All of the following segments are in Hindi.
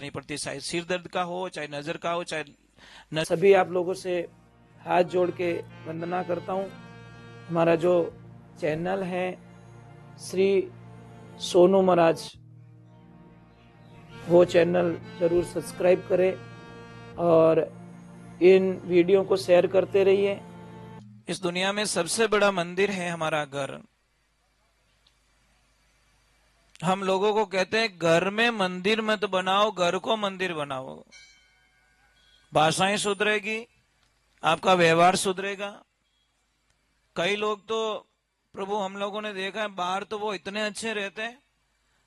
जरूरत नहीं पड़ती, चाहे सिर दर्द का हो, चाहे नजर का हो, चाहे सभी आप लोगों से हाथ जोड़ के वंदना करता हूँ। हमारा जो चैनल है श्री सोनू महाराज, वो चैनल जरूर सब्सक्राइब करें और इन वीडियो को शेयर करते रहिए। इस दुनिया में सबसे बड़ा मंदिर है हमारा घर। हम लोगों को कहते हैं घर में मंदिर मत बनाओ, घर को मंदिर बनाओ। भाषाएं सुधरेगी, आपका व्यवहार सुधरेगा। कई लोग तो प्रभु हम लोगों ने देखा है बाहर तो वो इतने अच्छे रहते हैं,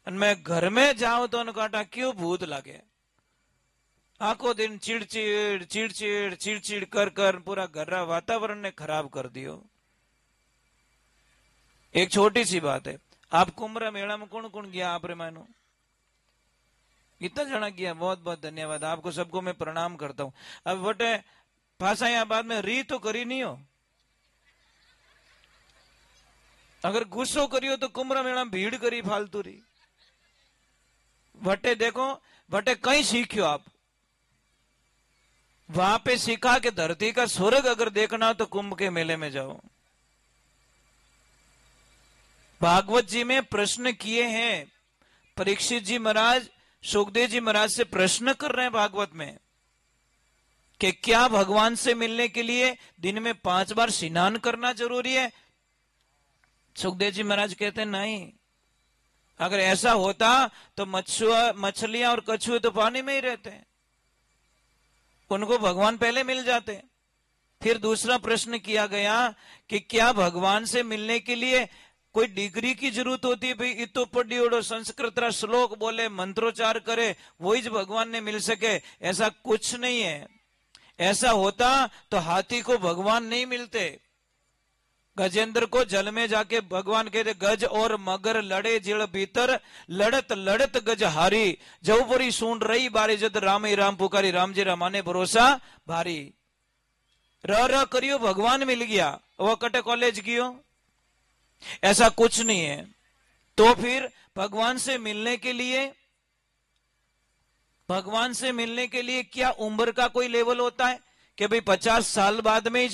मैं घर में जाऊं तो उनका क्यों भूत लगे। आखो दिन चिड़चिड़ चिड़चिड़ चिड़चिड़ कर कर पूरा घर का वातावरण ने खराब कर दियो। एक छोटी सी बात है, आप कुंभ मेला में कौन कौन गया? आप मानो कितना जना गया? बहुत बहुत धन्यवाद आपको सबको, मैं प्रणाम करता हूं। अब बटे भाषा यहाँ बाद में री तो करी नहीं हो। अगर गुस्सो करियो तो कुंभ मेला में भीड़ करी फालतू री। बटे देखो, बटे कहीं सीखियो आप, वहां पे सीखा कि धरती का स्वर्ग अगर देखना हो तो कुंभ के मेले में जाओ। भागवत जी में प्रश्न किए हैं, परीक्षित जी महाराज सुखदेव जी महाराज से प्रश्न कर रहे हैं भागवत में कि क्या भगवान से मिलने के लिए दिन में 5 बार स्नान करना जरूरी है? सुखदेव जी महाराज कहते हैं नहीं, अगर ऐसा होता तो मछलियां और कछुए तो पानी में ही रहते हैं, उनको भगवान पहले मिल जाते। फिर दूसरा प्रश्न किया गया कि क्या भगवान से मिलने के लिए कोई डिग्री की जरूरत होती है? भाई इतो पढ़ी ओढ़ो संस्कृत रा श्लोक बोले मंत्रोच्चार करे वही भगवान ने मिल सके? ऐसा कुछ नहीं है। ऐसा होता तो हाथी को भगवान नहीं मिलते। गजेंद्र को जल में जाके भगवान कहते गज और मगर लड़े जिल भीतर, लड़त लड़त गज हारी, जऊपुरी सूंड रही बारी जद राम ही राम पुकारी, राम जी रामाने भरोसा भारी। र करियो भगवान मिल गया, वो कटे कॉलेज कियो, ऐसा कुछ नहीं है। तो फिर भगवान से मिलने के लिए क्या उम्र का कोई लेवल होता है कि भाई 50 साल बाद में ही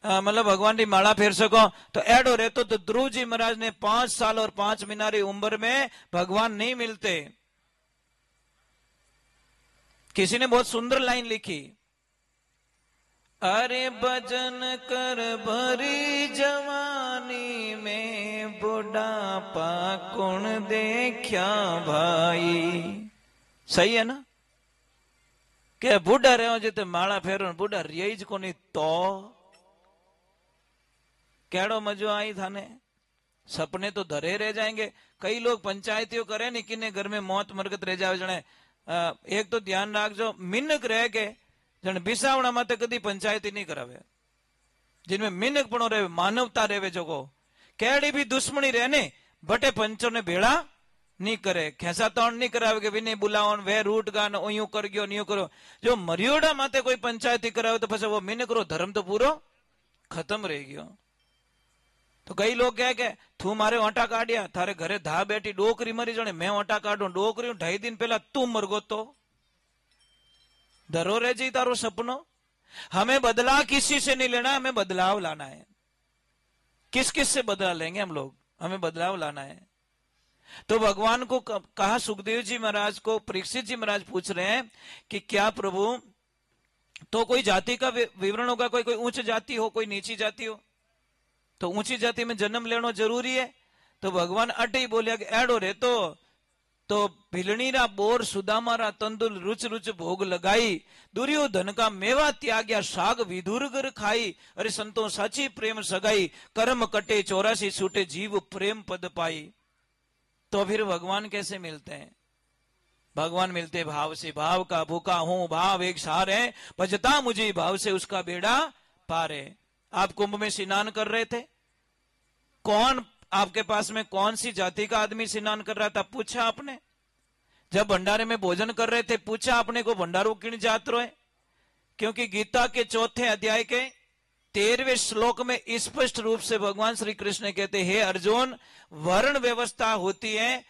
मतलब भगवान की माला फेर सको? तो एडो रहते तो ध्रुव जी महाराज ने 5 साल और 5 महीने उम्र में भगवान नहीं मिलते। किसी ने बहुत सुंदर लाइन लिखी, अरे भजन कर भरी जवानी में, बुढ़ापा कौन देखा भाई। सही है ना? के बूढ़ा रहो जिते माला फेरो, बूढ़ा रिया ज कोनी तो केड़ो मजो आई थाने? सपने तो धरे रह जाएंगे। कई लोग पंचायतियों करे नहीं किन्ने घर में मौत मरगत रह जावे जने। एक तो ध्यान रखजो, मिनक रह के जन बिसावड़ा माते कदी पंचायती नहीं करावे, जिनमें मिनक पणो रहे, मानवता रहे, जो को केड़ी भी दुश्मनी रहने बटे पंचों ने भेड़ा नहीं करे, खेसा तौण नहीं करावे कि विनय बुलाओ वे रूट गान ओयू कर गयो न्यू करो। जो मरियोड़ा माते कोई पंचायती करावे तो પછી वो मिनक रो धर्म तो पूरो खत्म रह गयो। तो कई लोग कहे के तू मारे ओटा काढ़िया, थारे घरे धा बैठी डोकरी मरी जने मैं ओटा काढू, डोकरी 2.5 दिन पहला तू मर गो तो धरो रह जी तारो सपनो। हमें बदला किसी से नहीं लेना, हमें बदलाव लाना है। किस किस से बदला लेंगे हम लोग? हमें बदलाव लाना है। तो भगवान को कहा, सुखदेव जी महाराज को परीक्षित जी महाराज पूछ रहे हैं कि क्या प्रभु तो कोई जाति का विवरण होगा, कोई उच्च जाति हो कोई नीची जाति हो, तो ऊंची जाति में जन्म लेना जरूरी है? तो भगवान अटे ही बोलिया कि एडो रे तो भिलनी रा बोर सुदामा रा तंदुल रुच रुच भोग लगाई, दुर्योधन का मेवा त्याग्या साग विधुरगर खाई, अरे संतों साची प्रेम सगाई, कर्म कटे 84 छूटे जीव प्रेम पद पाई। तो फिर भगवान कैसे मिलते हैं? भगवान मिलते भाव से। भाव का भूखा हूं, भाव एक सार है, भजता मुझे भाव से उसका बेड़ा पार है। आप कुंभ में स्नान कर रहे थे, कौन आपके पास में कौन सी जाति का आदमी स्नान कर रहा था? पूछा आपने? जब भंडारे में भोजन कर रहे थे पूछा आपने को भंडारो किन जात रो है? क्योंकि गीता के 4थे अध्याय के 13वें श्लोक में स्पष्ट रूप से भगवान श्री कृष्ण कहते हैं, हे अर्जुन, वर्ण व्यवस्था होती है,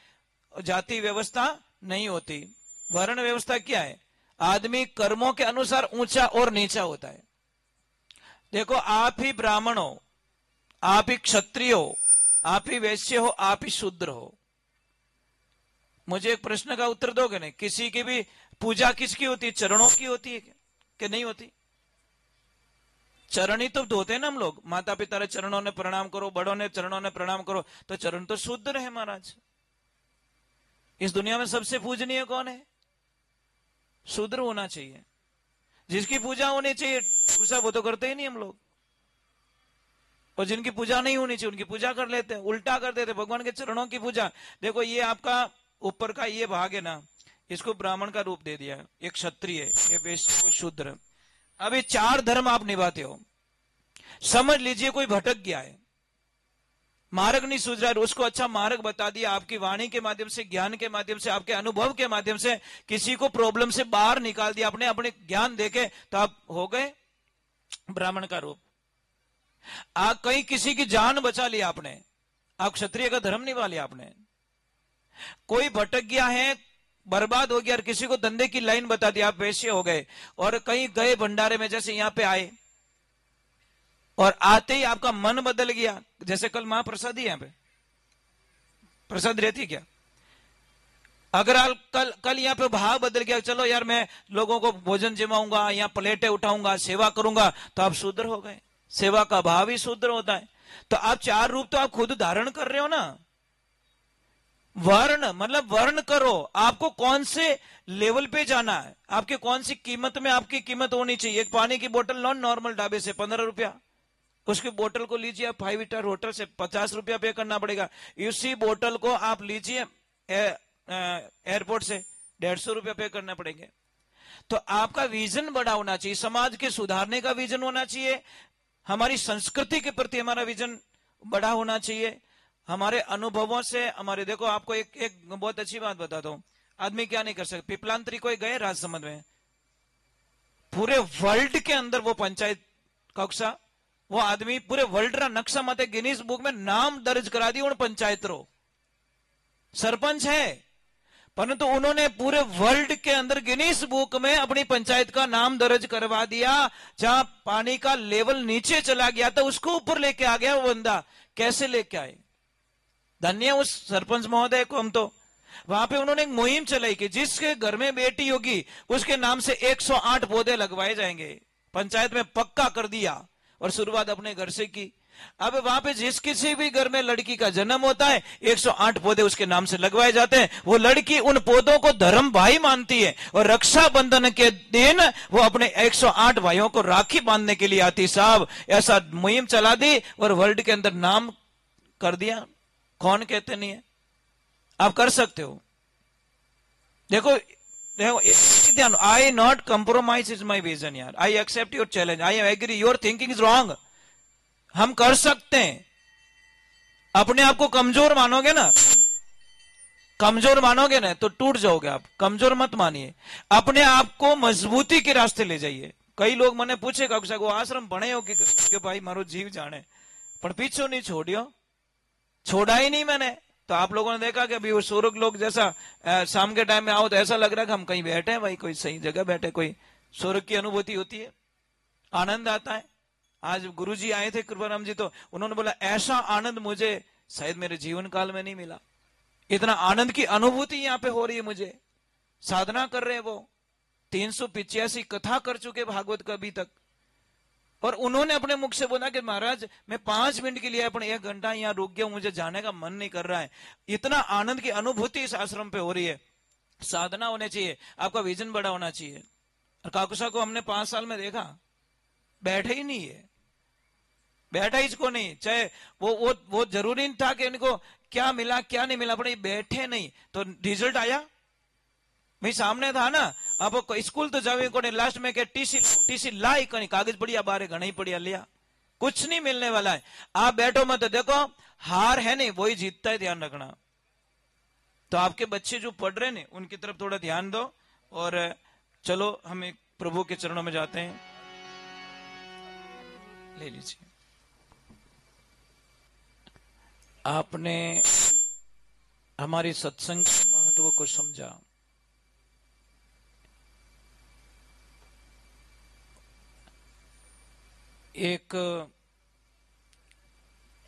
जाति व्यवस्था नहीं होती। वर्ण व्यवस्था क्या है? आदमी कर्मों के अनुसार ऊंचा और नीचा होता है। देखो, आप ही ब्राह्मण हो, आप ही क्षत्रिय हो, आप ही वैश्य हो, आप ही शूद्र हो। मुझे एक प्रश्न का उत्तर दोगे नहीं? किसी की भी पूजा किसकी होती है? चरणों की होती है कि नहीं होती? चरण ही तो धोते हैं ना हम लोग। माता पिता ने चरणों ने प्रणाम करो, बड़ों ने चरणों ने प्रणाम करो। तो चरण तो शूद्र है महाराज। इस दुनिया में सबसे पूजनीय कौन है? शूद्र होना चाहिए, जिसकी पूजा होनी चाहिए। दूसरा वो तो करते ही नहीं हम लोग। और जिनकी पूजा नहीं होनी चाहिए उनकी पूजा कर लेते हैं, उल्टा कर देते हैं भगवान के चरणों की पूजा। देखो, ये आपका ऊपर का ये भाग है ना, इसको ब्राह्मण का रूप दे दिया है, एक क्षत्रिय, ये वैश्य, वो शूद्र। अब ये 4 धर्म आप निभाते हो। समझ लीजिए कोई भटक गया है, मार्ग नहीं सूझ रहा है, उसको अच्छा मार्ग बता दिया आपकी वाणी के माध्यम से, ज्ञान के माध्यम से, आपके अनुभव के माध्यम से, किसी को प्रॉब्लम से बाहर निकाल दिया आपने अपने ज्ञान देके, तो आप हो गए ब्राह्मण का रूप। आप कहीं किसी की जान बचा लिया आपने, आप क्षत्रिय का धर्म निभा लिया आपने। कोई भटक गया है, बर्बाद हो गया, और किसी को धंधे की लाइन बता दी, आप वैश्य हो गए। और कहीं गए भंडारे में, जैसे यहां पे आए और आते ही आपका मन बदल गया। जैसे कल महाप्रसाद ही यहां पे प्रसाद रहती क्या? अगर कल यहाँ पे भाव बदल गया, चलो यार मैं लोगों को भोजन जमाऊंगा, यहाँ प्लेटें उठाऊंगा, सेवा करूंगा, तो आप शूद्र हो गए। सेवा का भाव ही शूद्र होता है। तो आप 4 रूप तो आप खुद धारण कर रहे हो ना। वर्ण मतलब वर्ण करो, आपको कौन से लेवल पे जाना है, आपके कौन सी कीमत में आपकी कीमत होनी चाहिए। एक पानी की बोतल लो नॉर्मल ढाबे से 15 रुपया, उसकी बोतल को लीजिए आप 5 स्टार होटल से 50 रुपया पे करना पड़ेगा। उसी बोतल को आप लीजिए एयरपोर्ट से 150 रुपया पे करना पड़ेंगे। तो आपका विजन बड़ा होना चाहिए, समाज के सुधारने का विजन होना चाहिए, हमारी संस्कृति के प्रति हमारा विजन बड़ा होना चाहिए, हमारे अनुभवों से हमारे। देखो, आपको एक बहुत अच्छी बात बताता हूं, आदमी क्या नहीं कर सकता। पिपलांतरी कोई गए राजसमंद में, पूरे वर्ल्ड के अंदर वो पंचायत कक्षा, वो आदमी पूरे वर्ल्ड रा नक्शा मते गिनीज बुक में नाम दर्ज करा दी उन पंचायत रो। सरपंच है, परंतु उन्होंने पूरे वर्ल्ड के अंदर गिनीज बुक में अपनी पंचायत का नाम दर्ज करवा दिया। जहां पानी का लेवल नीचे चला गया था उसको ऊपर लेके आ गया वो बंदा। कैसे लेके आए? धन्य उस सरपंच महोदय को। हम तो वहां पे उन्होंने एक मुहिम चलाई कि जिसके घर में बेटी होगी उसके नाम से 108 पौधे लगवाए जाएंगे। पंचायत में पक्का कर दिया और शुरुआत अपने घर से की। अब वहां पे जिस किसी भी घर में लड़की का जन्म होता है 108 पौधे उसके नाम से लगवाए जाते हैं। वो लड़की उन पौधों को धर्म भाई मानती है और रक्षाबंधन के दिन वो अपने 108 भाइयों को राखी बांधने के लिए आती। साहब, ऐसा मुहिम चला दी और वर्ल्ड के अंदर नाम कर दिया। कौन कहते नहीं है? आप कर सकते हो। देखो ध्यान, I not compromise is my vision यार, I accept your challenge, I agree your thinking is wrong. हम कर सकते हैं। अपने आप को कमजोर मानोगे ना, कमजोर मानोगे ना तो टूट जाओगे आप। कमजोर मत मानिए, अपने आप को मजबूती के रास्ते ले जाइए। कई लोग मैंने पूछे कक्षा को आश्रम बने हो कि भाई मारो जीव जाने, पर पीछो नहीं छोड़ियो, छोड़ा ही नहीं मैंने। तो आप लोगों ने देखा कि अभी वो स्वर्ग लोग जैसा शाम के टाइम में आओ तो ऐसा लग रहा है कि हम कहीं बैठे हैं भाई, कोई सही जगह बैठे, कोई स्वर्ग की अनुभूति होती है, आनंद आता है। आज गुरुजी आए थे कृपाराम जी, तो उन्होंने बोला ऐसा आनंद मुझे शायद मेरे जीवन काल में नहीं मिला। इतना आनंद की अनुभूति यहाँ पे हो रही है मुझे। साधना कर रहे हैं वो, 385 कथा कर चुके भागवत का अभी तक। और उन्होंने अपने मुख से बोला कि महाराज मैं 5 मिनट के लिए अपने 1 घंटा यहाँ रुक गया, मुझे जाने का मन नहीं कर रहा है। इतना आनंद की अनुभूति इस आश्रम पे हो रही है। साधना होनी चाहिए, आपका विजन बड़ा होना चाहिए। और काकुसा को हमने 5 साल में देखा, बैठे ही नहीं है, बैठा इसको नहीं। चाहे वो जरूरी नहीं था कि इनको क्या मिला क्या नहीं मिला, अपने बैठे नहीं तो रिजल्ट आया भाई सामने था ना। अब स्कूल तो जावे को लास्ट में के टीसी लाई कहीं कागज पड़िया बारे घना ही पड़िया लिया, कुछ नहीं मिलने वाला है। आप बैठो मत, देखो हार है नहीं वही जीतता है, ध्यान रखना। तो आपके बच्चे जो पढ़ रहे हैं उनकी तरफ थोड़ा ध्यान दो। और चलो हम एक प्रभु के चरणों में जाते हैं। ले लीजिए। आपने हमारी सत्संग के महत्व को समझा, एक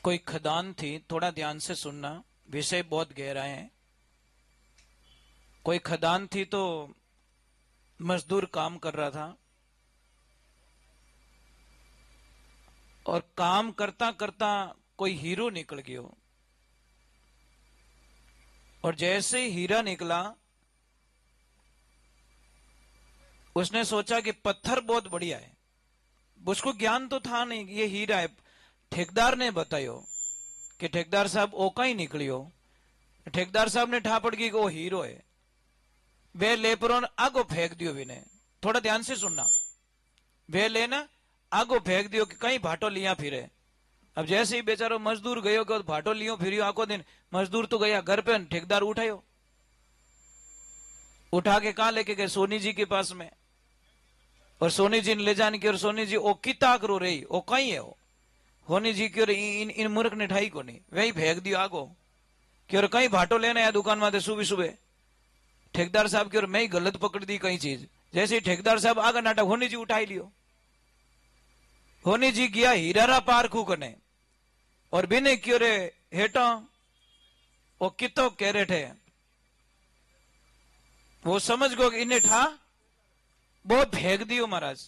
कोई खदान थी, थोड़ा ध्यान से सुनना, विषय बहुत गहरा है। कोई खदान थी तो मजदूर काम कर रहा था और काम करता करता कोई हीरो निकल गया और जैसे ही हीरा निकला उसने सोचा कि पत्थर बहुत बढ़िया है। उसको ज्ञान तो था नहीं ये हीरा है। ठेकेदार ने बतायो कि ठेकेदार साहब ओका ही निकलियो। ठेकेदार साहब ने ठापड़ की वो हीरो है। वे लेपरों आगो फेंक दियो विने। थोड़ा ध्यान से सुनना। वे लेना आगो फेंक दियो कि कहीं भाटो लिया फिरे। अब जैसे ही बेचारो मजदूर गयो कि भाटो लियो फिरियो आको दिन। मजदूर तो गया घर पे, ठेकेदार उठायो, उठा के कहा लेके गए सोनी जी के पास में। और सोनी जी ने ले जाने की और सोनी जी ओ किता करो रही ओ कहीं है वो होनी जी की इन मूर्ख ने ठाई को नहीं वही फेंक दियो आगो कि और कहीं भाटो लेने आया दुकान में सुबह सुबह। ठेकेदार साहब की और मैं ही गलत पकड़ दी कई चीज। जैसे ही ठेकेदार साहब आगे नाटक होनी जी उठाई लियो। होनी जी गया हीरारा पारखू कने और बिने क्यों रे हेटा वो कितो कैरेट है। वो समझ गो इन्हें ठा वो फेंक दियो महाराज।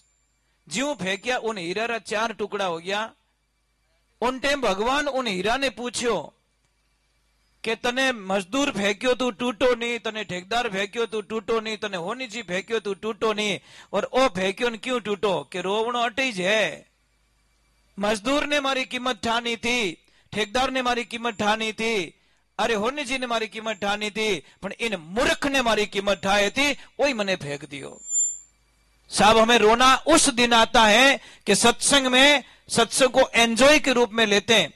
ज्यों फेंकिया उन हीरा रा 4 टुकड़ा हो गया। उन टाइम भगवान उन हीरा ने पूछ्यो कि तने मजदूर फेंक्यो तू टूटो नहीं, तने ठेकेदार फेंक्यो तू टूटो नहीं, तने होनी जी फेंक्यो तू टूटो नहीं, और ओ फेंक्यो ने क्यों टूटो? कि रोवणो अटी ज है। मजदूर ने मारी कीमत ठानी थी, ठेकेदार ने मारी कीमत ठानी थी, अरे होनी जी ने मारी कीमत ठानी थी, पर इन मूर्ख ने मारी कीमत ठाई थी, वही मने फेंक दियो। साहब हमें रोना उस दिन आता है कि सत्संग में सत्संग को एंजॉय के रूप में लेते हैं।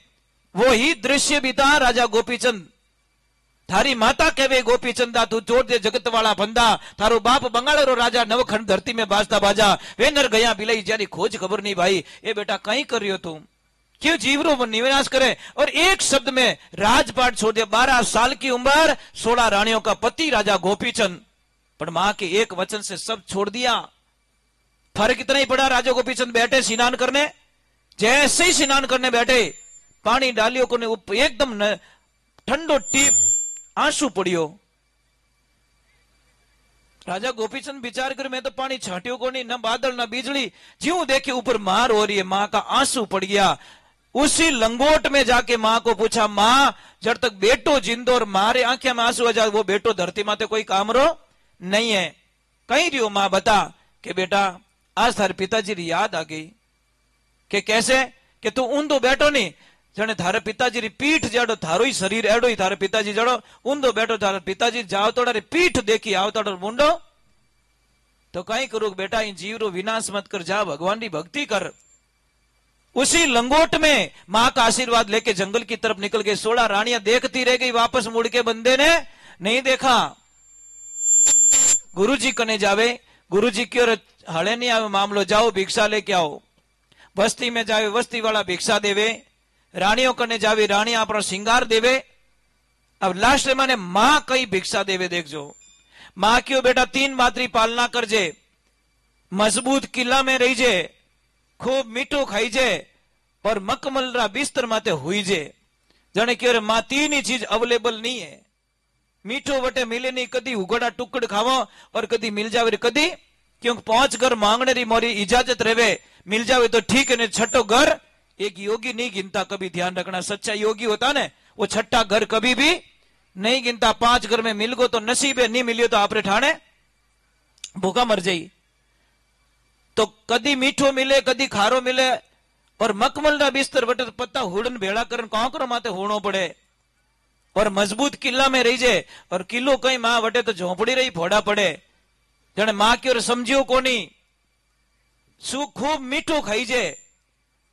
वो ही दृश्य भी था राजा गोपीचंद। थारी माता कहवे गोपीचंदा तू छोड़ दे जगत वाला बंदा, थारो बाप बंगालो राजा नवखंड धरती में बाजता बाजा, वे नर गया बिलई जारी खोज खबर नहीं भाई। ए बेटा कहीं कर रही हो तुम, क्यों जीवरो निवास करे? और एक शब्द में राजपाट छोड़ दिया। 12 साल की उम्र, 16 रानियों का पति राजा गोपीचंद, पर मां के एक वचन से सब छोड़ दिया। फर्क इतना ही पड़ा, राजा गोपीचंद बैठे स्नान करने, जैसे ही स्नान करने बैठे पानी डालियो को एकदम ठंडो टीप आंसू पड़ियो। राजा गोपीचंद विचार कर मैं तो पानी छाटियो को नहीं, न बादल न बिजली, ज्यों देखे ऊपर मार हो रही है, मां का आंसू पड़ गया। उसी लंगोट में जाके मां को पूछा, मां जब तक बेटो जिंदो और मारे आंखें में आंसू आ जाए, वो बेटो धरती माते कोई काम रो नहीं है। कहीं रही हो मां बता कि बेटा आज थारे पिताजी री याद आ गई। कि कैसे? कि तू ऊंधो बैठो नहीं, जने थारे पिताजी री पीठ जड़ो, थारो ही शरीर एडो ही थारे पिताजी जड़ो, ऊंधो बैठो, थारे पिताजी जाओ तो पीठ देखी आओ तो मुंडो। तो कहीं करो बेटा इन जीव रो विनाश मत कर, जा भगवान की भक्ति कर। उसी लंगोट में मां का आशीर्वाद लेके जंगल की तरफ निकल गए। 16 रानियां देखती रह गई, वापस मुड़ के बंदे ने नहीं देखा। गुरुजी कने जावे, गुरुजी की ओर हले नहीं आवे मामलो, जाओ भिक्षा लेके आओ। बस्ती में जावे, बस्ती वाला भिक्षा देवे। रानियों कने जावे, रानी अपना श्रृंगार देवे। अब लास्ट में माने मां कई भिक्षा देवे देखो। मां क्यों बेटा 3 बातरी पालना करजे, मजबूत किला में रही जे, खूब मीठो खाई जे और मकमल रा बिस्तर माते हुई जे। जाने क्यों मां 3 ही चीज अवेलेबल नहीं है। मीठो वटे मिले नहीं, कदी उगड़ा टुकड़ खावो और कदी मिल जावे कदी, क्योंकि 5 घर मांगने री मोरी इजाजत रहे, मिल जावे तो ठीक है, छठो घर एक योगी नहीं गिनता। कभी ध्यान रखना, सच्चा योगी होता ना वो छठा घर कभी भी नहीं गिनता। 5 घर में मिल गो तो नसीब है, नहीं मिलियो तो आपरे ठाणे भूखा मर जाई। तो कदी मीठो मिले, कदी खारो मिले, और मकमल ना बिस्तर वटे तो पत्ता हुड़न भेड़ा करन कौन करो माते होनो पड़े। और मजबूत किला में रही जे, और किलो कहीं मां वटे तो झोपड़ी रही फोड़ा पड़े। जने मां की ओर समझियो कोनी, सु खूब मीठो खाई जे,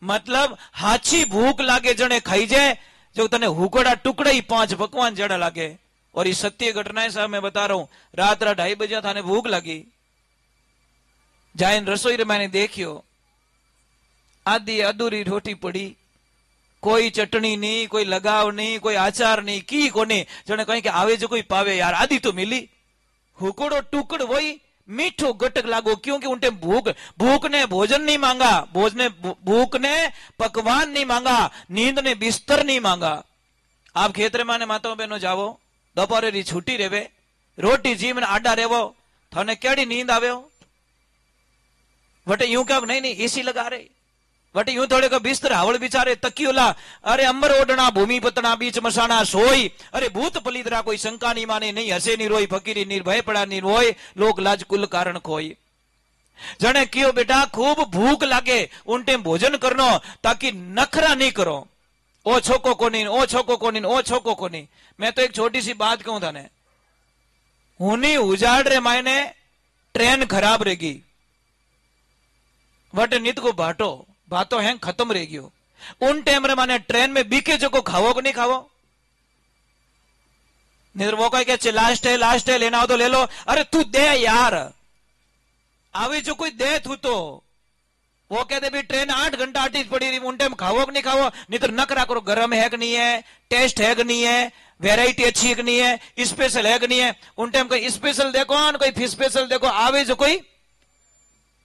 मतलब हाची भूख लागे जने खाई जे, जो तने हुकड़ा टुकड़ा ही 5 पकवान जड़ा लागे। और ये सत्य घटनाएं साहब मैं बता रहा हूं। रात 2:30 बजे थाने भूख लगी, जाइन रसोई रे मैंने देखियो आधी अधूरी रोटी पड़ी, कोई चटनी नहीं, कोई लगाव नहीं, कोई आचार नहीं, की कोनी। जने कहीं के आवे जो कोई पावे यार, आधी तो मिली। हुकड़ो टुकड़ वही मीठो गटक लागो, क्योंकि उन टाइम भूख ने भोजन नहीं मांगा, भूख ने पकवान नहीं मांगा, नींद ने बिस्तर नहीं मांगा। आप खेतरे माने माताओं बहनों जावो, दोपहर री छुट्टी रेवे, रोटी जीवन आडा रेवो, थाने केड़ी नींद आवे हो? वटे यूं कहो नहीं नहीं एसी लगा रहे, वटे यूं थोड़े को बिस्तर हावड़ बिचारे तकियोला, अरे अंबर ओढ़ना भूमि पतना बीच मसाना सोई, अरे भूत पलीदरा कोई शंका नहीं माने, नहीं हसे नहीं रोई, फकीरी निर्भय पड़ा नहीं रोय, लोग लाज कुल कारण खोई। जने कियो बेटा खूब भूख लागे उन टाइम भोजन करनो, ताकि नखरा नहीं करो, ओ छोको कोनी, ओ छोको कोनी, ओ छोको कोनी। मैं तो एक छोटी सी बात कहूं थाने, हुनी उजाड़ रे मायने ट्रेन खराब रहेगी, वट नित को बातो है खत्म रह गयो, उन टाइम रे माने ट्रेन में बीके जो को खावो को नहीं खावो, नहीं वो कहे लास्ट है लेना हो तो ले लो, अरे तू दे यार, आवे जो कोई दे तू तो, वो कहते भी ट्रेन 8 घंटा आटी पड़ी रही, उन टाइम खावो कि नहीं खावो, नहीं तो नखरा करो, गरम है कि नहीं है, टेस्ट है कि नहीं है, वेराइटी अच्छी है कि नहीं है, स्पेशल है कि नहीं है। उन टाइम कोई स्पेशल देखो और कोई फिश स्पेशल देखो, आवे जो कोई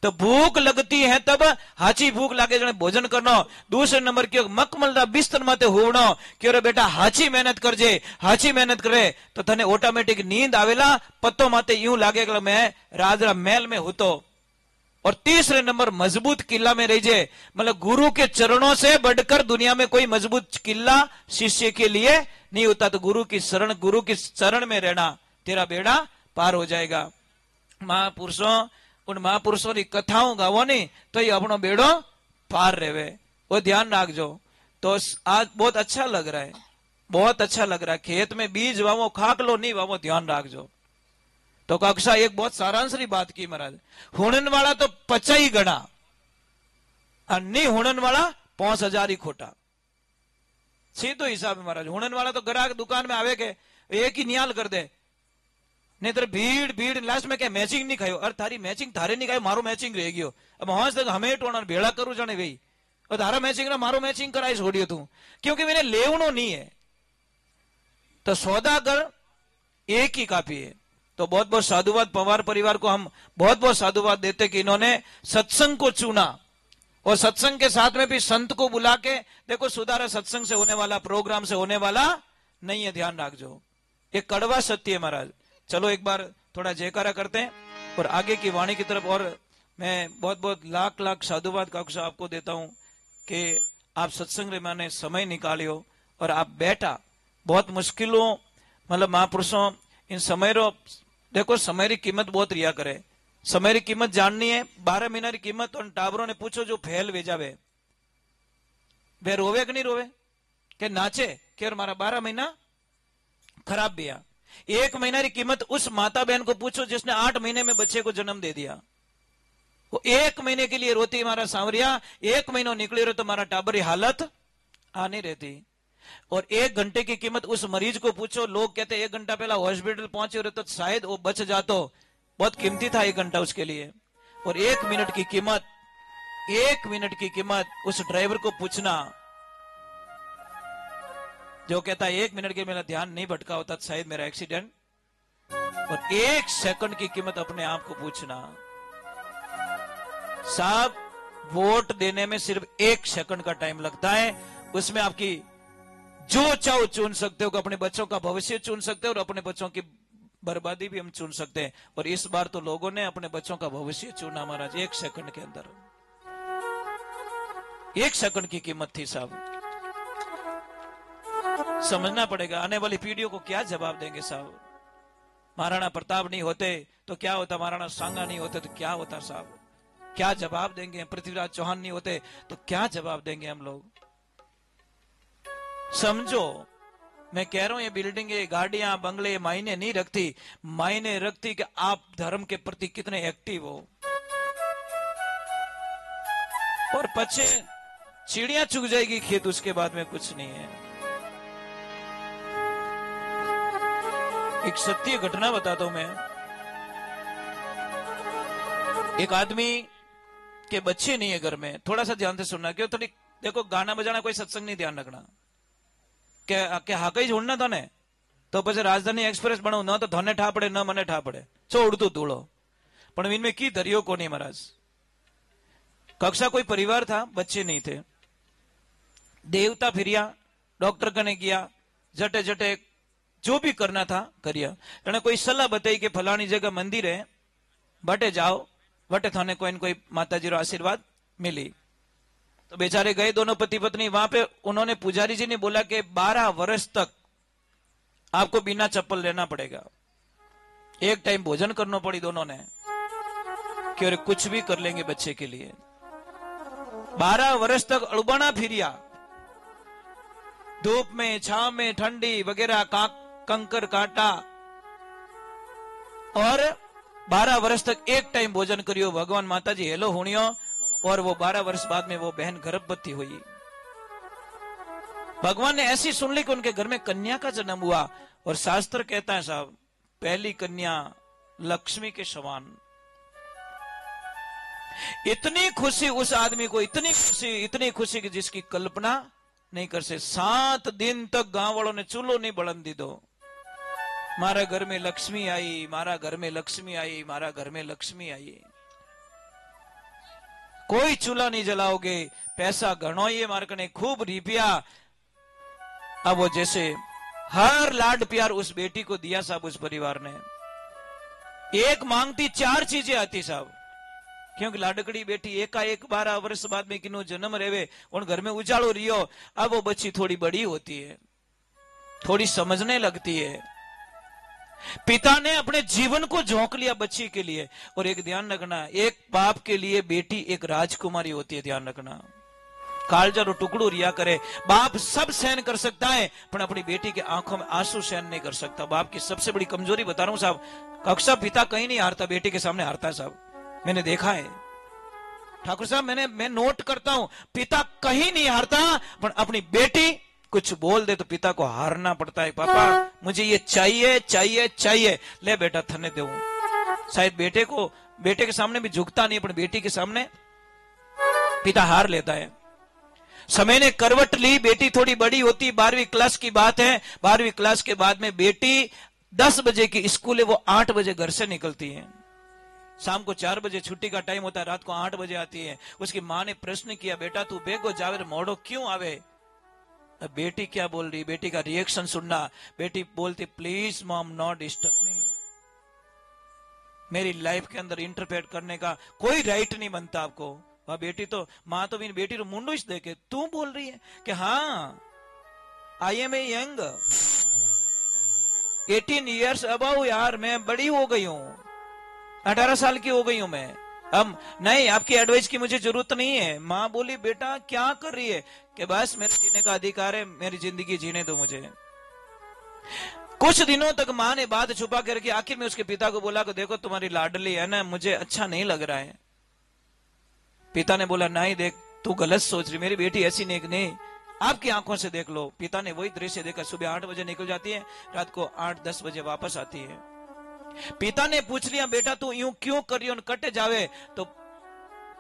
तो भूख लगती है तब हाची भूख लागे जने भोजन करनो। दूसरे नंबर की मकमल बिस्तर माते होवणो कि अरे बेटा हाची मेहनत करजे, हाची मेहनत करे तो तने ऑटोमेटिक नींद आवेला, पत्तो माते यूं लागे कि मैं राजरा महल में होतो। और तीसरे नंबर मजबूत किला में रहिजे, मतलब गुरु के चरणों से बढ़कर दुनिया में कोई मजबूत किला शिष्य के लिए नहीं होता, तो गुरु की शरण में रहना, तेरा बेड़ा पार हो जाएगा। महापुरुषों उन महापुरुषों की कथाओं गावो नहीं तो ये अपनो बेड़ो पार रहे, वो ध्यान रखजो। तो आज बहुत अच्छा लग रहा है, बहुत अच्छा लग रहा है, खेत में बीज वावो खाक लो नहीं वावो, ध्यान रखजो। तो कक्षा एक बहुत सारांश री बात की महाराज, हुणन वाला तो 50 गणा और नहीं हुणन वाला 5000 ही खोटा, सीधो हिसाब है महाराज। हुणन वाला तो ग्राहक दुकान में आवे के एक ही नियाल कर दे, नहीं तो भीड़ लास्ट में क्या मैचिंग नहीं खायो, अरे थारी मैचिंग थारे नहीं खायो, मारो मैचिंग रह गयो, अब वहां से हमें टोना भेड़ा करू जाने भाई, और थारा मैचिंग ना मारो मैचिंग कराई छोड़ियो तू, क्योंकि मैंने लेवनो नहीं है। तो सौदागर एक ही काफी है। तो बहुत बहुत साधुवाद पवार परिवार को हम बहुत बहुत साधुवाद देते कि इन्होंने सत्संग को चुना, और सत्संग के साथ में भी संत को बुला के देखो, सुधारा सत्संग से होने वाला, प्रोग्राम से होने वाला नहीं है, ध्यान रखजो, ये कड़वा सत्य है महाराज। चलो एक बार थोड़ा जयकारा करते हैं और आगे की वाणी की तरफ। और मैं बहुत बहुत लाख लाख साधुवाद कक्षा आपको देता हूं कि आप सत्संग रे माने समय निकालियो और आप बैठा, बहुत मुश्किलों मतलब महापुरुषों इन समय रो देखो, समय की कीमत बहुत रिया करे, समय की कीमत जाननी है, 12 महीना की कीमत। और टाबरों ने पूछो जो फेल भेजावे वे रोवे कि नहीं रोवे, के नाचे कि मारा 12 महीना खराब गया। 1 महीना की कीमत उस माता बहन को पूछो जिसने 8 महीने में बच्चे को जन्म दे दिया, वो 1 महीने के लिए रोती, हमारा सांवरिया 1 महीना निकली रहो तो हमारा टाबरी हालत आ नहीं रहती। और 1 घंटे की कीमत उस मरीज को पूछो, लोग कहते 1 घंटा पहला हॉस्पिटल पहुंचे रहे तो शायद वो बच जातो, बहुत कीमती था 1 घंटा उसके लिए। और 1 मिनट की कीमत, 1 मिनट की कीमत उस ड्राइवर को पूछना जो कहता है 1 मिनट के मेरा ध्यान नहीं भटका होता शायद मेरा एक्सीडेंट। और 1 सेकंड की कीमत अपने आप को पूछना, साहब वोट देने में सिर्फ 1 सेकंड का टाइम लगता है, उसमें आपकी जो चाहो चुन सकते हो, अपने बच्चों का भविष्य चुन सकते हो और अपने बच्चों की बर्बादी भी हम चुन सकते हैं। और इस बार तो लोगों ने अपने बच्चों का भविष्य चुना महाराज 1 सेकंड के अंदर। 1 सेकंड की कीमत थी साहब, समझना पड़ेगा। आने वाली पीढ़ियों को क्या जवाब देंगे साहब? महाराणा प्रताप नहीं होते तो क्या होता, महाराणा सांगा नहीं होते तो क्या होता साहब? क्या जवाब देंगे? पृथ्वीराज चौहान नहीं होते तो क्या जवाब देंगे हम लोग? समझो, मैं कह रहा हूं ये बिल्डिंग, ये गाड़ियां, बंगले मायने नहीं रखती, मायने रखती कि आप धर्म के प्रति कितने एक्टिव हो। और पछे चिड़िया चुग जाएगी खेत, उसके बाद में कुछ नहीं है। एक सत्य घटना बताता हूं मैं। एक आदमी के बच्चे नहीं है घर में, थोड़ा सा ध्यान से सुनना, क्यों थोड़ी देखो गाना बजाना कोई सत्संग नहीं, ध्यान रखना के हाकई जोड़ना था ने तो પછી राजधानी एक्सप्रेस बनो न तो धने ठा पड़े न मने ठा पड़े, छो उड़तू धूड़ो। पण इनमें की दरियो को नहीं महाराज। कक्षा कोई परिवार था, बच्चे नहीं थे। देवता फिरिया, डॉक्टर कने गया, जटे जटे जो भी करना था करिया। एने कोई सलाह बताई कि फलानी जगह मंदिर है, बटे जाओ, बटे थाने कोई न कोई माताजी रो आशीर्वाद मिली। तो बेचारे गए दोनों पति पत्नी। वहां पे उन्होंने पुजारी जी ने बोला कि 12 वर्ष तक आपको बिना चप्पल रहना पड़ेगा, एक टाइम भोजन करना पड़ी दोनों ने, कि अरे कुछ भी कर लेंगे बच्चे के लिए। 12 वर्ष तक अड़बाना फिरिया, धूप में, छाव में, ठंडी वगैरह, कंकर काटा, और 12 वर्ष तक एक टाइम भोजन करियो। भगवान माताजी हेलो हुणियो, और वो 12 वर्ष बाद में वो बहन गर्भवती हुई। भगवान ने ऐसी सुन ली कि उनके घर में कन्या का जन्म हुआ। और शास्त्र कहता है साहब, पहली कन्या लक्ष्मी के समान। इतनी खुशी उस आदमी को, इतनी खुशी कि जिसकी कल्पना नहीं कर सकते। 7 दिन तक गांव वालों ने चूल्हो नहीं बलन दी दो। मारा घर में लक्ष्मी आई, मारा घर में लक्ष्मी आई, मारा घर में लक्ष्मी आई। कोई चूल्हा नहीं जलाओगे, पैसा घणो ये मारकने खूब रिपिया। अब वो जैसे हर लाड प्यार उस बेटी को दिया साहब। उस परिवार ने एक मांगती 4 चीजें आती साहब, क्योंकि लाडकड़ी बेटी एकाएक 12 वर्ष बाद में किन्हों जन्म रेवे और घर में उजाड़ो रियो। अब वो बच्ची थोड़ी बड़ी होती है, थोड़ी समझने लगती है। पिता ने अपने जीवन को झोंक लिया बच्ची के लिए। और एक ध्यान रखना, एक बाप के लिए बेटी एक राजकुमारी होती है, ध्यान रखना। कालजा रो टुकड़ो रिया करे, बाप सब सहन कर सकता है, पर अपनी बेटी के आंखों में आंसू सहन नहीं कर सकता। बाप की सबसे बड़ी कमजोरी बता रहा हूं साहब, कक्षा पिता कहीं नहीं हारता, बेटी के सामने हारता है साहब। मैंने देखा है ठाकुर साहब, मैं नोट करता हूं, पिता कहीं नहीं हारता, पर अपनी बेटी कुछ बोल दे तो पिता को हारना पड़ता है। पापा मुझे ये चाहिए चाहिए चाहिए, ले बेटा थने दे। शायद बेटे के सामने भी झुकता नहीं, पर बेटी के सामने पिता हार लेता है। समय ने करवट ली, बेटी थोड़ी बड़ी होती, 12वीं क्लास की बात है। 12वीं क्लास के बाद में बेटी 10 बजे की स्कूल है, वो 8 बजे घर से निकलती है। शाम को 4 बजे छुट्टी का टाइम होता है, रात को 8 बजे आती है। उसकी माँ ने प्रश्न किया, बेटा तू बेगो जावे मोड़ो क्यों आवे? अब बेटी क्या बोल रही, बेटी का रिएक्शन सुनना। बेटी बोलती, please mom not disturb me, मेरी लाइफ के अंदर इंटरफेयर करने का कोई राइट नहीं बनता आपको। वह बेटी तो, माँ तो बेटी तो मुंडो ही देखे, तू बोल रही है कि हाँ I am a young 18 years about, यार मैं बड़ी हो गई हूं, 18 साल की हो गई हूं मैं, अब नहीं आपकी एडवाइस की मुझे जरूरत नहीं है। माँ बोली, बेटा क्या कर रही है? कि बस मेरे जीने का अधिकार है, मेरी जिंदगी जीने दो मुझे। कुछ दिनों तक माँ ने बात छुपा करके आखिर में उसके पिता को बोला कि देखो तुम्हारी लाडली है ना, मुझे अच्छा नहीं लग रहा है। पिता ने बोला, नहीं देख तू गलत सोच रही, मेरी बेटी ऐसी नहीं, आपकी आंखों से देख लो। पिता ने वही दृश्य देखा, सुबह 8 बजे निकल जाती है, रात को 8-10 बजे वापस आती है। पिता ने पूछ लिया, बेटा तू यूं क्यों कर रही हो, कटे जावे? तो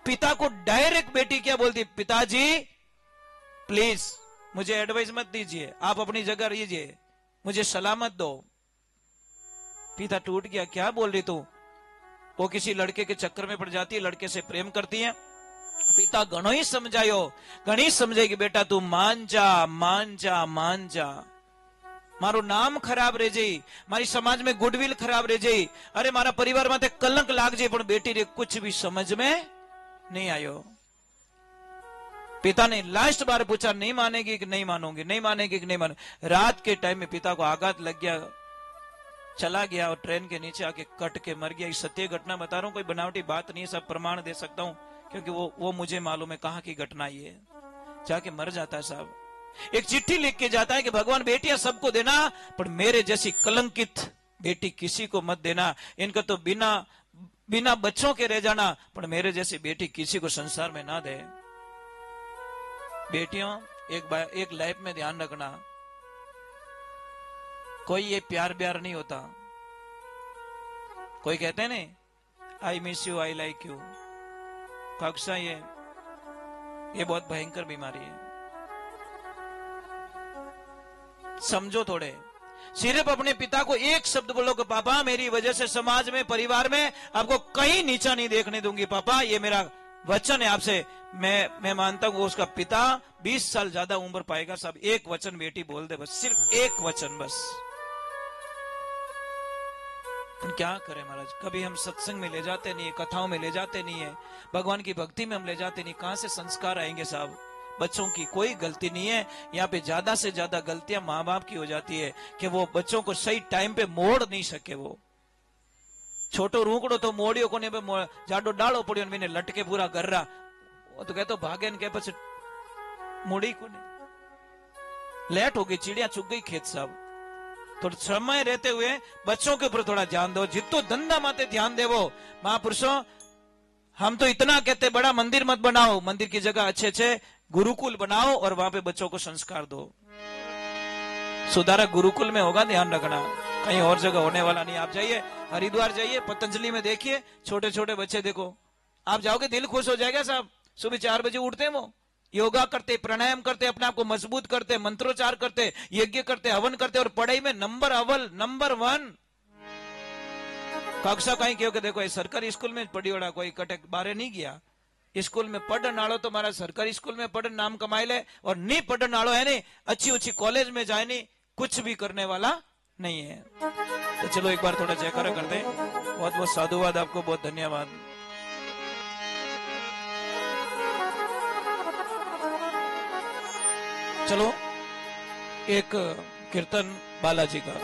पिता को डायरेक्ट बेटी क्या बोलती, पिताजी प्लीज मुझे एडवाइस मत दीजिए, आप अपनी जगह रहिए, मुझे सलामत दो। पिता टूट गया, क्या बोल रही तू? वो किसी लड़के के चक्कर में पड़ जाती है, लड़के से प्रेम करती है। पिता घणो ही समझायो, घणी समझाएगी, बेटा तू मान जा, मान जा, मान जा, मारो नाम खराब रह जाई, मारी समाज में गुडविल खराब रह जाई, अरे मारा परिवार में कलंक लाग जाए। पर बेटी रे कुछ भी समझ में नहीं आयो। पिता ने लास्ट बार पूछा, नहीं मानेगी कि नहीं मानोगी, नहीं मानेगी कि नहीं मानोगी? रात के टाइम में पिता को आघात लग गया, चला गया और ट्रेन के नीचे आके कट के मर गया। सत्य घटना बता रहा हूं, कोई बनावटी बात नहीं है, सब प्रमाण दे सकता हूं, क्योंकि वो मुझे मालूम है कहां की घटना ये है। जाके मर जाता है साहब। एक चिट्ठी लिख के जाता है कि भगवान बेटियां सबको देना, पर मेरे जैसी कलंकित बेटी किसी को मत देना, इनका तो बिना बच्चों के रह जाना, पर मेरे जैसी बेटी किसी को संसार में ना दे। बेटियों एक लाइफ में ध्यान रखना, कोई ये प्यार ब्यार नहीं होता। कोई कहते हैं ना I miss you, I like you, कक्षा ये बहुत भयंकर बीमारी है। समझो थोड़े, सिर्फ अपने पिता को एक शब्द बोलो कि पापा मेरी वजह से समाज में, परिवार में आपको कहीं नीचा नहीं देखने दूंगी पापा, ये मेरा वचन है आपसे। मैं मानता हूं उसका पिता 20 साल ज्यादा उम्र पाएगा। सब एक वचन बेटी बोल दे, बस सिर्फ एक वचन बस। क्या करें महाराज, कभी हम सत्संग में ले जाते नहीं है, कथाओं में ले जाते नहीं है, भगवान की भक्ति में हम ले जाते नहीं। कहां से संस्कार आएंगे साहब? बच्चों की कोई गलती नहीं है, यहाँ पे ज्यादा से ज्यादा गलतियां माँ बाप की हो जाती है कि वो बच्चों को सही टाइम पे मोड़ नहीं सके। वो छोटो रूकड़ो तो मोड़ियो कोने पे जाडो डालो पड़ियो ने लटके पूरा कर रहा, वो तो कहते भागे के पछ मोड़ी को नहीं। लेट हो गई, चिड़िया चुग गई खेत साहब। थोड़ा समय रहते हुए बच्चों के ऊपर थोड़ा ध्यान दो, जितो धंधा माते ध्यान देवो। महापुरुषों हम तो इतना कहते बड़ा मंदिर मत बनाओ, मंदिर की जगह अच्छे अच्छे गुरुकुल बनाओ और वहां पे बच्चों को संस्कार दो। सुधारक गुरुकुल में होगा, ध्यान रखना, कहीं और जगह होने वाला नहीं। आप जाइए हरिद्वार जाइए, पतंजलि में देखिए, छोटे छोटे बच्चे देखो, आप जाओगे दिल खुश हो जाएगा साहब। सुबह 4 बजे उठते हैं, वो योगा करते, प्राणायाम करते, अपने आप को मजबूत करते, मंत्रोच्चार करते, यज्ञ करते, हवन करते, और पढ़ाई में नंबर अव्वल, नंबर 1। कक्षा कहीं क्यों कि देखो सरकारी स्कूल में पढ़ी वड़ा, कोई कटे बारे नहीं गया, स्कूल में पढ़ने नालो तो हमारा सरकारी स्कूल में पढ़ नाम कमाई ले, और नहीं पढ़ने नालो है नहीं अच्छी अच्छी कॉलेज में जाए नहीं, कुछ भी करने वाला नहीं है। तो चलो एक बार थोड़ा जयकारा करते हैं। बहुत बहुत साधुवाद आपको, बहुत धन्यवाद। चलो एक कीर्तन बालाजी का।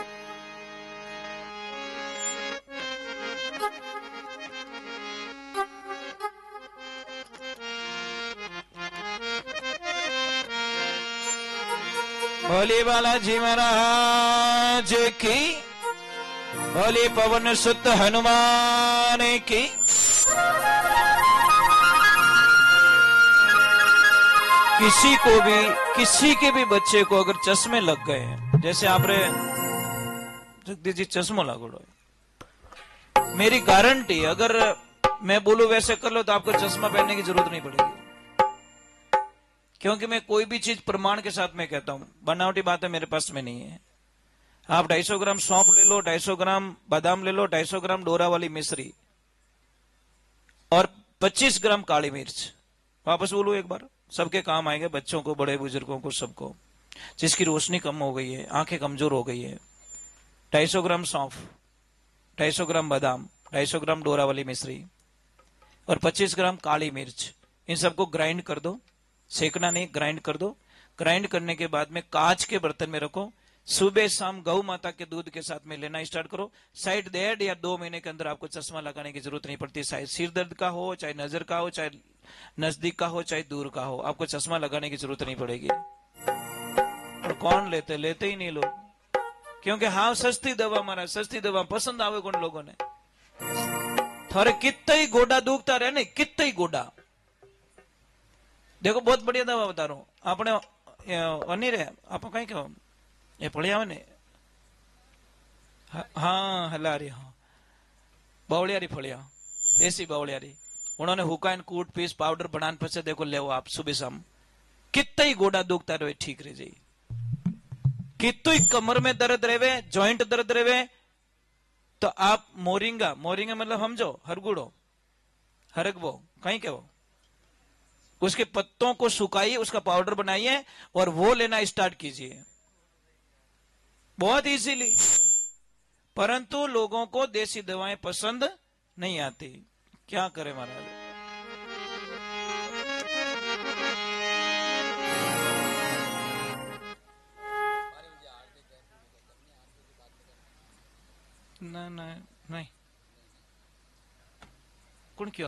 भोले बालाजी महाराज की, भोले पवन सुत हनुमान की। किसी के भी बच्चे को अगर चश्मे लग गए, जैसे आपने जगदीश जी चश्मो लागोड़ो, मेरी गारंटी अगर मैं बोलूं वैसे कर लो तो आपको चश्मा पहनने की जरूरत नहीं पड़ेगी, क्योंकि मैं कोई भी चीज प्रमाण के साथ में कहता हूं, बनावटी बातें मेरे पास में नहीं है। आप 250 ग्राम सौंफ ले लो, 250 ग्राम बादाम ले लो, 250 ग्राम डोरा वाली मिश्री और 25 ग्राम काली मिर्च। वापस बोलो एक बार, सबके काम आएंगे, बच्चों को, बड़े बुजुर्गों को, सबको, जिसकी रोशनी कम हो गई है, आंखें कमजोर हो गई है। 250 ग्राम सौंफ, 250 ग्राम बादाम, 250 ग्राम डोरा वाली मिश्री और 25 ग्राम काली मिर्च, इन सबको ग्राइंड कर दो, सेकना नहीं, ग्राइंड कर दो। ग्राइंड करने के बाद में कांच के बर्तन में रखो, सुबह शाम गौ माता के दूध के साथ में लेना स्टार्ट करो। साइड 1.5 या 2 महीने के अंदर आपको चश्मा लगाने की जरूरत नहीं पड़ती। चाहे सिर दर्द का हो, चाहे नजर का हो, चाहे नजदीक का हो, चाहे दूर का हो, आपको चश्मा लगाने की जरूरत नहीं पड़ेगी। और कौन लेते ही नहीं लोग, क्योंकि हाँ सस्ती दवा, हमारा सस्ती दवा पसंद आवे कौन लोगों ने। थारे कितने ही गोडा दुखता रहे नहीं, कितने ही गोडा, देखो बहुत बढ़िया दवा बता रहा हूं आपने नहीं रहे आप कहीं क्यों ये पढ़िया ने। हाँ हलारी, हाँ बावलियारी फलिया, देसी बावलियारी, उन्होंने हुकाइन कूट पीस पाउडर बनाने पर से देखो ले आप सुबह शाम, कितना ही गोडा दुखता रहे ठीक रह जाए, कितु ही कमर में दर्द रहे, जॉइंट दर्द रहे, तो आप मोरिंगा, मोरिंगा मतलब समझो हरगुड़ो, हरगवो कहीं क्या, उसके पत्तों को सुखाइए, उसका पाउडर बनाइए और वो लेना स्टार्ट कीजिए, बहुत इजीली। परंतु लोगों को देसी दवाएं पसंद नहीं आती, क्या करें महाराज। नहीं कौन क्यों